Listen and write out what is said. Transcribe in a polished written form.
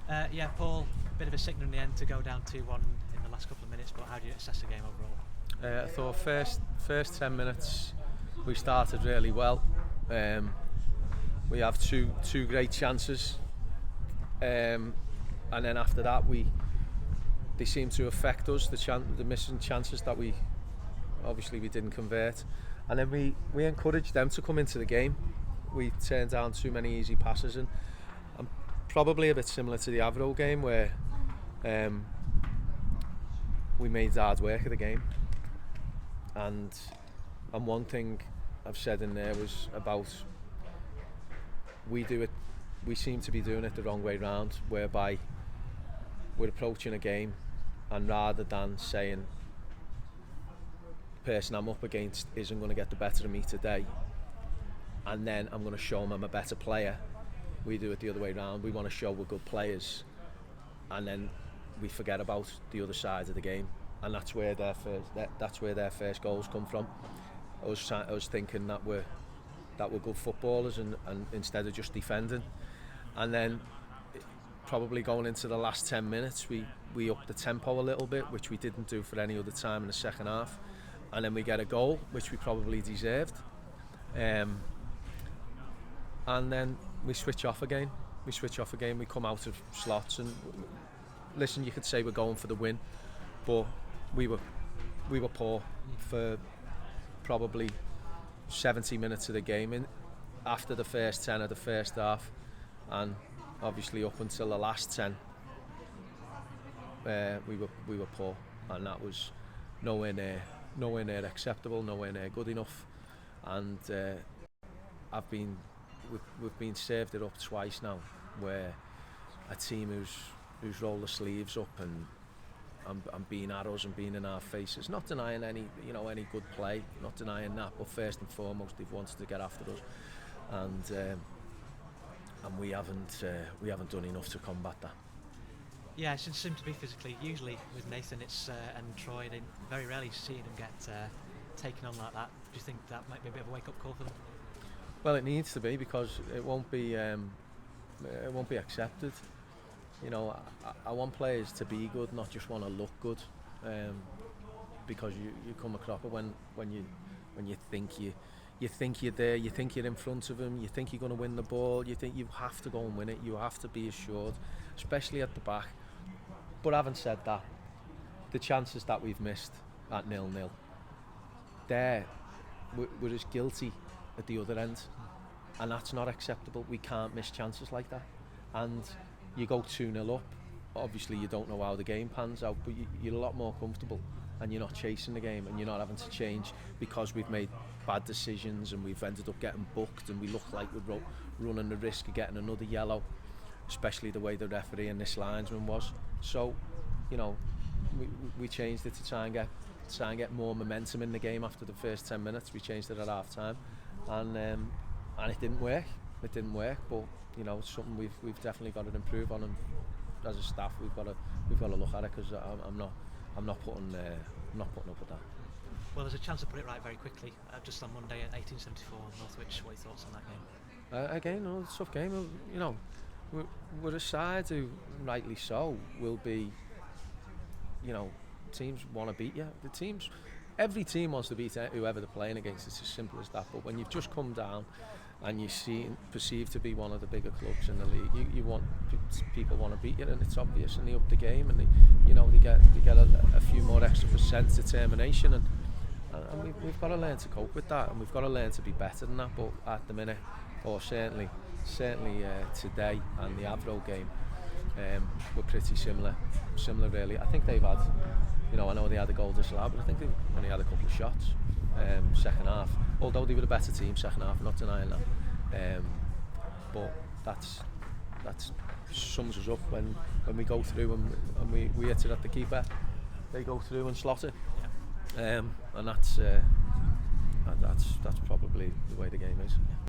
Yeah, Paul, bit of a sickener in the end to go down 2-1 in the last couple of minutes, but how do you assess the game overall? I thought first 10 minutes we started really well. We have two great chances, and then after that they seem to affect us. The missing chances that we didn't convert, and then we encouraged them to come into the game. We turned down too many easy passes, and probably a bit similar to the Avro game where we made hard work of the game. And one thing I've said in there was about we seem to be doing it the wrong way round, whereby we're approaching a game and rather than saying the person I'm up against isn't going to get the better of me today and then I'm going to show them I'm a better player, we do it the other way round. We want to show we're good players and then we forget about the other side of the game, and that's where their first goals come from. I was thinking that we're good footballers and instead of just defending, and then probably going into the last 10 minutes we upped the tempo a little bit, which we didn't do for any other time in the second half, and then we get a goal which we probably deserved, and then we switch off again. We come out of slots, and listen, you could say we're going for the win, but we were poor for probably 70 minutes of the game in after the first 10 of the first half, and obviously up until the last 10 we were poor, and that was nowhere near acceptable, nowhere near good enough. And we've been served it up twice now, where a team who's rolled the sleeves up and being at us and being in our faces, not denying any good play, not denying that, but first and foremost they've wanted to get after us, and we haven't done enough to combat that. Yeah, it seems to be physically. Usually with Nathan and Troy, they very rarely see them get taken on like that. Do you think that might be a bit of a wake-up call for them? Well, it needs to be, because it won't be accepted. You know, I want players to be good, not just want to look good, because you come a cropper when you think you're there, you think you're in front of them, you think you're going to win the ball, you think you have to go and win it, you have to be assured, especially at the back. But having said that, the chances that we've missed at 0-0, we're as guilty at the other end, and that's not acceptable. We can't miss chances like that. And you go 2-0 up, obviously you don't know how the game pans out, but you're a lot more comfortable and you're not chasing the game and you're not having to change because we've made bad decisions and we've ended up getting booked and we look like we're running the risk of getting another yellow, especially the way the referee and this linesman was. So, you know, we changed it to try and get more momentum in the game after the first 10 minutes. We changed it at half time, and it didn't work. But you know, it's something we've definitely got to improve on, and as a staff we've got to look at it, because I'm not putting up with that. Well, there's a chance to put it right very quickly. Just on Monday at 1874 Northwich. What are your thoughts on that game? Again, it's a tough game. You know, we're a side who, rightly so, will be. You know, teams want to beat you. Every team wants to beat whoever they're playing against. It's as simple as that. But when you've just come down and you're perceived to be one of the bigger clubs in the league, people want to beat you, and it's obvious, and they up the game, and they get a few more extra % determination, and we've got to learn to cope with that, and we've got to learn to be better than that. But at the minute, or certainly today and the Avro game, we're pretty similar really. I think they've had, I know they had a goal disallowed, but I think they've only had a couple of shots second half, although they were the better team second half, not denying that, but that's sums us up when we go through and we hit it at the keeper, they go through and slot it, and that's probably the way the game is.